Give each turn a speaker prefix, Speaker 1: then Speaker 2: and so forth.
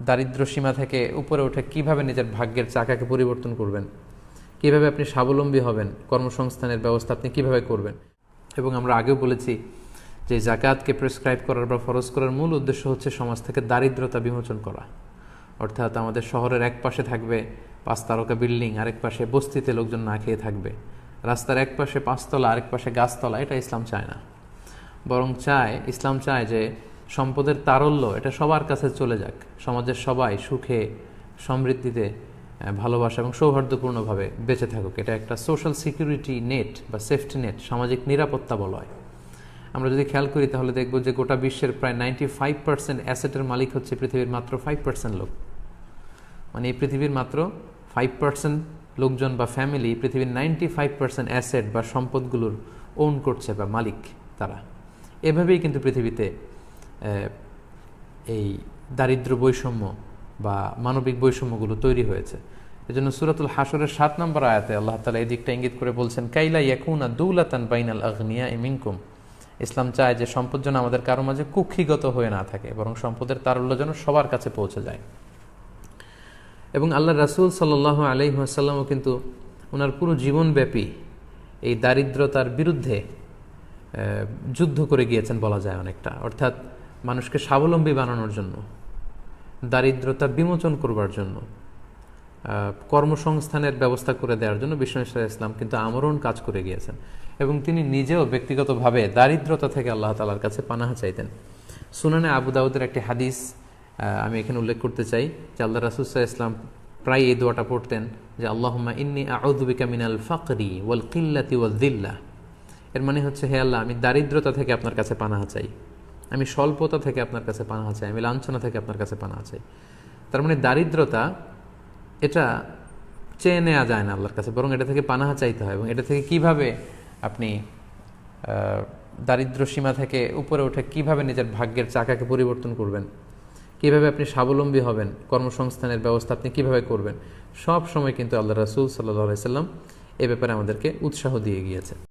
Speaker 1: দারিদ্র সীমা থেকে উপরে উঠে কিভাবে নিজের ভাগ্যের চাকাকে পরিবর্তন করবেন, কিভাবে আপনি স্বাবলম্বী হবেন, কর্মসংস্থানের ব্যবস্থা আপনি কিভাবে করবেন। এবং আমরা আগেও বলেছি যে জাকাতকে প্রেসক্রাইব করার বা ফরজ করার মূল উদ্দেশ্য হচ্ছে সমাজ থেকে দারিদ্রতা বিমোচন করা। অর্থাৎ আমাদের শহরের এক পাশে থাকবে 5 তারকা বিল্ডিং, আরেক পাশে বস্তিতে লোকজন না খেয়ে থাকবে, রাস্তার এক পাশে 5 তলা আরেক পাশে গাছতলা। এটা ইসলাম চায় না। বরং ইসলাম চায় যে সম্পদের তারল্য এটা সবার কাছে চলে যাক, সমাজের সবাই সুখে সমৃদ্ধিতে ভালোবাসা এবং সৌহার্দ্যপূর্ণভাবে বেঁচে থাকুক। এটা একটা সোশ্যাল সিকিউরিটি নেট বা সেফটি নেট, সামাজিক নিরাপত্তা বলা হয়। আমরা যদি খেয়াল করি তাহলে দেখব যে গোটা বিশ্বের প্রায় 95% অ্যাসেটের মালিক হচ্ছে পৃথিবীর মাত্র 5% লোক। মানে এই পৃথিবীর মাত্র 5% লোকজন বা ফ্যামিলি পৃথিবীর 95% অ্যাসেট বা সম্পদগুলোর ওন করছে বা মালিক তারা। এভাবেই কিন্তু পৃথিবীতে এই দারিদ্র বৈষম্য বা মানবিক বৈষম্যগুলো তৈরি হয়েছে। এজন্য সূরাতুল হাশরের 7 নম্বর আয়াতে আল্লাহ তাআলা এই দিকটা ইঙ্গিত করে বলছেন, কাইলা ইয়াকুনা দুলাতান বাইনাল আগনিয়া মিনকুম। ইসলাম চায় যে সম্পদ যেন আমাদের কারো মাঝে কুক্ষিগত হয়ে না থাকে, বরং সম্পদের তারল্য যেন সবার কাছে পৌঁছে যায়। এবং আল্লাহ রাসূল সাল্লাল্লাহু আলাইহি ওয়াসাল্লামও কিন্তু ওনার পুরো জীবনব্যাপী এই দারিদ্রতার বিরুদ্ধে যুদ্ধ করে গিয়েছেন বলা যায় অনেকটা। অর্থাৎ মানুষকে স্বাবলম্বী বানানোর জন্য, দারিদ্রতা বিমোচন করবার জন্য, কর্মসংস্থানের ব্যবস্থা করে দেওয়ার জন্য বিষ্ণু ইসলাম কিন্তু আমরণ কাজ করে গিয়েছেন। এবং তিনি নিজেও ব্যক্তিগতভাবে দারিদ্রতা থেকে আল্লাহ তাআলার কাছে পানাহা চাইতেন। সুনানে আবু দাউদের একটি হাদিস আমি এখানে উল্লেখ করতে চাই যে আল্লাহ রাসূল সাল্লাল্লাহু আলাইহি ওয়াসাল্লাম প্রায় এই দোয়াটা পড়তেন যে আল্লাহুম্মা ইন্নী আউযু বিকা মিনাল ফাকরি ওয়াল কিল্লাতি ওয়াল যিল্লাহ। এর মানে হচ্ছে, হে আল্লাহ, আমি দারিদ্রতা থেকে আপনার কাছে পানাহা চাই, আমি স্বল্পতা থেকে আপনার কাছে পানাহা চাই, আমি লাঞ্ছনা থেকে আপনার কাছে পানাহা চাই। তার মানে দারিদ্রতা এটা চেয়ে নেওয়া যায় না আল্লাহর কাছে, বরং এটা থেকে পানাহা চাইতে হয়। এবং এটা থেকে কিভাবে আপনি দারিদ্র সীমা থেকে উপরে উঠে কিভাবে নিজের ভাগ্যের চাকাকে পরিবর্তন করবেন, কিভাবে আপনি স্বাবলম্বী হবেন, কর্মসংস্থানের ব্যবস্থা আপনি কিভাবে করবেন, সব সময় কিন্তু আল্লাহ রাসূল সাল্লাল্লাহু আলাইহি ওয়াসাল্লাম এ ব্যাপারে আমাদেরকে উৎসাহ দিয়ে গিয়েছে।